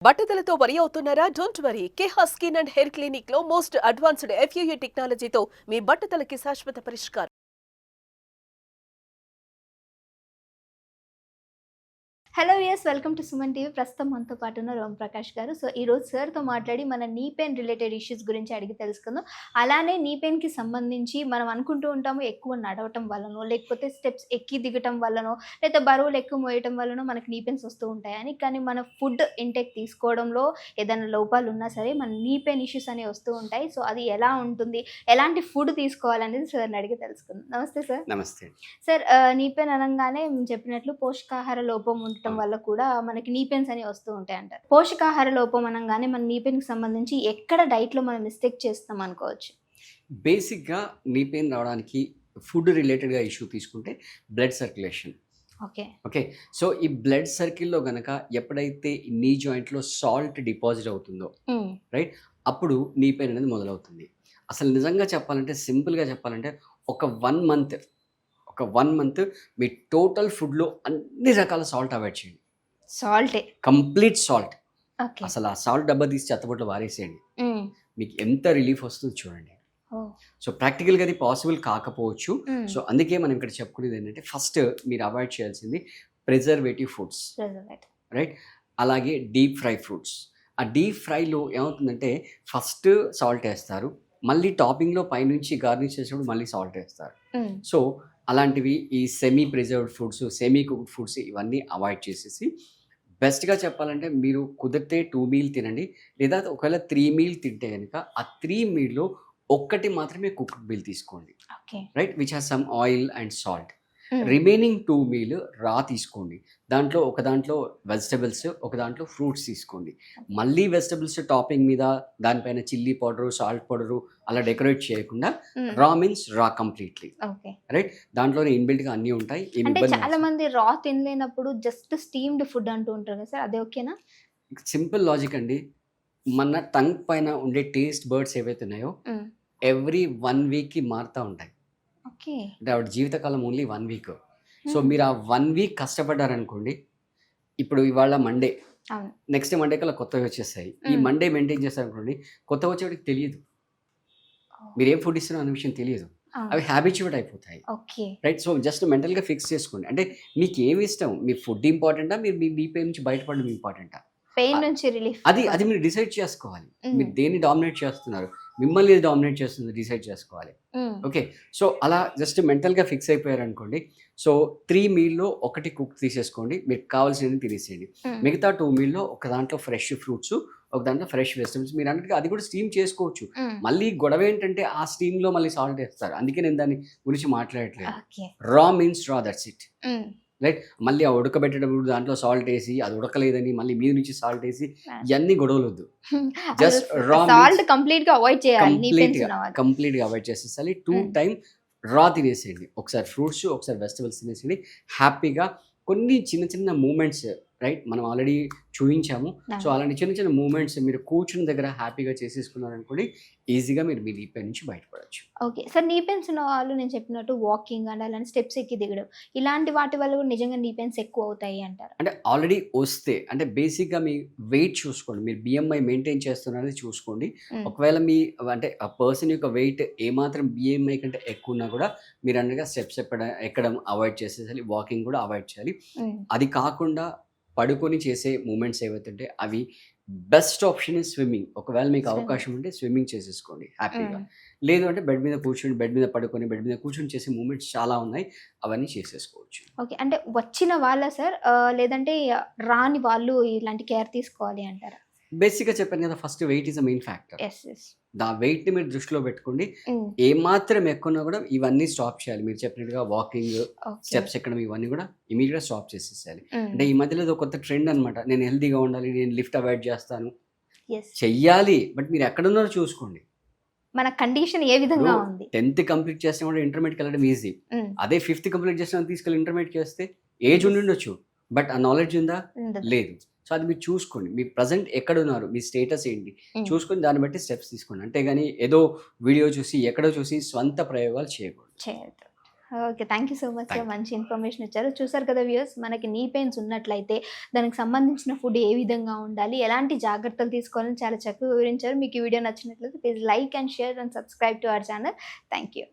బట్టతలతో వరి అవుతున్నారా? Don't worry. కేహా స్కిన్ అండ్ హెయిర్ క్లినిక్ లో మోస్ట్ అడ్వాన్స్డ్ FUE టెక్నాలజీతో మీ బట్టతలకి శాశ్వత పరిష్కారం. Hello yes welcome to Suman TV. ప్రస్తుతం మనతో పాటు ఉన్న రోమ్ ప్రకాష్ గారు. సో ఈరోజు సార్తో మాట్లాడి మన నీ పెయిన్ రిలేటెడ్ ఇష్యూస్ గురించి అడిగి తెలుసుకుందాం. అలానే నీ పెయిన్కి సంబంధించి మనం అనుకుంటూ ఉంటాము ఎక్కువ నడవటం వల్లనో, లేకపోతే స్టెప్స్ ఎక్కి దిగటం వల్లనో, లేదా బరువులు ఎక్కువ మోయటం వల్లనో మనకి నీ పెయిన్స్ వస్తూ ఉంటాయని. కానీ మన ఫుడ్ ఇంటేక్ తీసుకోవడంలో ఏదైనా లోపాలు ఉన్నా సరే మన నీ పెయిన్ ఇష్యూస్ అనేవి వస్తూ ఉంటాయి. సో అది ఎలా ఉంటుంది, ఎలాంటి ఫుడ్ తీసుకోవాలనేది సార్ని అడిగి తెలుసుకుందాం. నమస్తే సార్. నమస్తే. సార్ నీ పెయిన్ అనగానే చెప్పినట్లు పోషకాహార లోపం ఉండటం వల్ల కూడా మనకి నీ పెయిన్స్ అనేవి వస్తూ ఉంటాయి అంటారు. పోషకాహార లోపం అనగానే మన నీ పెయిన్కి సంబంధించి ఎక్కడ డైట్లో మనం మిస్టేక్ చేస్తాం అనుకోవచ్చు? బేసిక్గా నీ పెయిన్ రావడానికి ఫుడ్ రిలేటెడ్గా ఇష్యూ తీసుకుంటే బ్లడ్ సర్క్యులేషన్. ఓకే, సో ఈ బ్లడ్ సర్కిల్లో గనక ఎప్పుడైతే నీ జాయింట్లో సాల్ట్ డిపాజిట్ అవుతుందో రైట్, అప్పుడు నీ పెయిన్ అనేది మొదలవుతుంది. అసలు నిజంగా చెప్పాలంటే, సింపుల్గా చెప్పాలంటే ఒక 1 మంత్ మీ టోటల్ ఫుడ్లో అన్ని రకాల సాల్ట్ అవాయిడ్ చేయండి. సాల్టే, కంప్లీట్ సాల్ట్. అసలు ఆ సాల్ట్ డబ్బా తీసి చెత్తబొట్లో వారేసేయండి. మీకు ఎంత రిలీఫ్ వస్తుందో చూడండి. సో ప్రాక్టికల్గా అది పాసిబుల్ కాకపోవచ్చు. సో అందుకే మనం ఇక్కడ చెప్పుకునేది ఏంటంటే, ఫస్ట్ మీరు అవాయిడ్ చేయాల్సింది ప్రిజర్వేటివ్ ఫుడ్స్, రైట్. అలాగే డీప్ ఫ్రై ఫ్రూట్స్. ఆ డీప్ ఫ్రైలో ఏమవుతుందంటే ఫస్ట్ సాల్ట్ వేస్తారు, మళ్ళీ టాపింగ్లో పైనుంచి గార్నిష్ చేసినప్పుడు మళ్ళీ సాల్ట్ వేస్తారు. సో అలాంటివి ఈ semi preserved foods, semi cooked foods ఇవన్నీ అవాయిడ్ చేసేసి, బెస్ట్గా చెప్పాలంటే మీరు కుదిరితే 2 మీల్ తినండి. లేదా ఒకవేళ 3 మీల్ తింటే కనుక ఆ 3 మీల్లో ఒక్కటి మాత్రమే కుక్డ్ మీల్ తీసుకోండి, right, which has some oil and salt. Remaining 2 meal రా తీసుకోండి. ఒక దాంట్లో వెజిటబుల్స్, ఒక దాంట్లో ఫ్రూట్స్ తీసుకోండి. మళ్ళీ వెజిటబుల్స్ టాపింగ్ మీద దానిపైన చిల్లీ పౌడరు, సాల్ట్ పౌడరు అలా డెకరేట్ చేయకుండా రా మీన్స్ రా కంప్లీట్లీ, రైట్. దాంట్లోనే ఇన్బిల్ట్గా అన్నీ ఉంటాయి. చాలా మంది రా తినలేనప్పుడు జస్ట్ స్టీమ్డ్ ఫుడ్ అంటూ ఉంటారు కదా సార్, అదే ఓకేనా? సింపుల్ లాజిక్ అండి. మన టంగ్ పైన ఉండే టేస్ట్ బర్డ్స్ ఏవైతే ఉన్నాయో ఎవ్రీ 1 వీక్కి మారుతూ ఉంటాయి. అంటే ఆవిడ జీవితకాలం ఓన్లీ 1 వీక్. సో మీరు ఆ 1 వీక్ కష్టపడ్డారనుకోండి, ఇప్పుడు ఇవాళ మండే, నెక్స్ట్ మండే కల్లా కొత్తవి వచ్చేస్తాయి. ఈ మండే మెయింటైన్ చేస్తారనుకోండి, కొత్త వచ్చేవాడికి తెలియదు, మీరు ఏం ఫుడ్ ఇస్తున్నారు అనే విషయం తెలియదు, అవి హ్యాబిచ్యువేట్ అయిపోతాయి, రైట్. సో జస్ట్ మెంటల్గా ఫిక్స్ చేసుకోండి. అంటే మీకు ఏమి ఇష్టం, మీ ఫుడ్ ఇంపార్టెంటా, మీరు మీ పెయిన్ నుంచి బయటపడడం ఇంపార్టెంటా, అది మీరు డిసైడ్ చేసుకోవాలి. మీరు దేన్ని డామినేట్ చేస్తున్నారు, మిమ్మల్ని ఏది డామినేట్ చేస్తుంది డిసైడ్ చేసుకోవాలి. ఓకే, సో అలా జస్ట్ మెంటల్గా ఫిక్స్ అయిపోయారు అనుకోండి. సో 3 మీల్లో ఒకటి కుక్ తీసేసుకోండి, మీకు కావాల్సినవి తినేసేయండి. మిగతా 2 మీల్లో ఒక దాంట్లో ఫ్రెష్ ఫ్రూట్స్, ఒక దాంట్లో ఫ్రెష్ వెజిటబుల్స్. మీరు అన్నట్టుగా అది కూడా స్టీమ్ చేసుకోవచ్చు. మళ్ళీ గొడవ ఏంటంటే ఆ స్టీమ్లో మళ్ళీ సాల్ట్ వేస్తారు, అందుకే నేను దాని గురించి మాట్లాడట్లేదు. రా మీన్స్ రా, దట్స్ ఇట్, రైట్. మళ్ళీ ఆ ఉడకబెట్టేటప్పుడు దాంట్లో సాల్ట్ వేసి అది ఉడకలేదని మళ్ళీ మీద నుంచి సాల్ట్ వేసి ఇవన్నీ గొడవలు వద్దు. జస్ట్ రా కంప్లీట్గా అవాయిడ్ చేసేసాలి. 2 టైమ్ రా తినేసేయండి. ఒకసారి ఫ్రూట్స్, ఒకసారి వెజిటబుల్స్ తినేసేయండి. హ్యాపీగా కొన్ని చిన్న చిన్న మూమెంట్స్, రైట్, మనం ఆల్రెడీ చూపించాము. సో అలాంటి చిన్న చిన్న మూమెంట్స్ మీరు కూర్చుని దగ్గర హ్యాపీగా చేసేసుకున్నారనుకోండి, ఈజీగా మీరు మీ నీ పెయిన్ నుంచి బయటపడచ్చు. ఓకే సార్, నీ పెయిన్స్ ఉన్న వాళ్ళు నేను చెప్పినట్టు వాకింగ్ అండ్ అలాంటి స్టెప్స్ ఎక్కి దిగడం ఇలాంటి వాటి వల్ల కూడా నిజంగా నీ పెయిన్స్ ఎక్కువ అవుతాయి అంటారు? అంటే ఆల్రెడీ వస్తే, అంటే బేసిక్గా మీ వెయిట్ చూసుకోండి, మీరు BMI మెయింటైన్ చేస్తున్నారని చూసుకోండి. ఒకవేళ మీ అంటే ఆ పర్సన్ యొక్క వెయిట్ ఏమాత్రం BMI కంటే ఎక్కువ ఉన్నా కూడా మీరు అన్నగా స్టెప్స్ ఎక్కడం అవాయిడ్ చేసేసాలి, వాకింగ్ కూడా అవాయిడ్ చేయాలి. అది కాకుండా పడుకొని చేసే మూమెంట్స్ ఏవైతే ఉంటే అవి బెస్ట్ ఆప్షన్ ఇస్ స్విమ్మింగ్. ఒకవేళ మీకు అవకాశం ఉంటే స్విమ్మింగ్ చేసేసుకోండి హ్యాపీగా. లేదు అంటే బెడ్ మీద కూర్చొని, బెడ్ మీద పడుకొని, బెడ్ మీద కూర్చొని చేసే మూమెంట్స్ చాలా ఉన్నాయి, అవన్నీ చేసేసుకోవచ్చు. ఓకే, అంటే వచ్చిన వాళ్ళ సార్ లేదంటే రాని వాళ్ళు ఇలాంటి కేర్ తీసుకోవాలి అంటారా? బేసిక్గా చెప్పాను కదా, first weight is a main factor. The వెయిట్ని మీరు దృష్టిలో పెట్టుకోండి. ఏమాత్రం ఎక్కువన్నా కూడా ఇవన్నీ స్టాప్ చేయాలి. మీరు చెప్పినట్టుగా వాకింగ్, స్టెప్స్ ఎక్కడం ఇవన్నీ కూడా ఇమీడియట్గా స్టాప్ చేసేసేయాలి. అంటే ఈ మధ్యలో ఏదో కొత్త ట్రెండ్ అనమాట, నేను హెల్తీగా ఉండాలి, నేను లిఫ్ట్ అవాయిడ్ చేస్తాను, చెయ్యాలి. బట్ మీరు ఎక్కడున్నారో చూసుకోండి, మన కండిషన్ ఏ విధంగా ఉంది. 10th కంప్లీట్ చేస్తే కూడా ఇంటర్మీడియట్కి వెళ్ళడం ఈజీ. అదే 5th కంప్లీట్ చేసిన తీసుకెళ్ళి ఇంటర్మీడియట్ చేస్తే ఏజ్ ఉండొచ్చు, బట్ ఆ నాలెడ్జ్ ఉందా, లేదు. సో అది మీరు చూసుకోండి, మీ ప్రజెంట్ ఎక్కడ ఉన్నారు, మీ స్టేటస్ ఏంటి చూసుకొని దాన్ని బట్టి స్టెప్స్ తీసుకోండి. అంతేగాని ఏదో వీడియో చూసి ఎక్కడో చూసి స్వంత ప్రయోగాలు చేయకూడదు. Okay. Thank you so much sir. Thank you. మంచి ఇన్ఫర్మేషన్ ఇచ్చారు. చూసారు కదా వ్యూయర్స్, మనకి నీ పెయిన్స్ ఉన్నట్లయితే దానికి సంబంధించిన ఫుడ్ ఏ విధంగా ఉండాలి, ఎలాంటి జాగ్రత్తలు తీసుకోవాలని చాలా చక్కగా వివరించారు. మీకు ఈ వీడియో నచ్చినట్లయితే please like and share and subscribe to our channel. Thank you.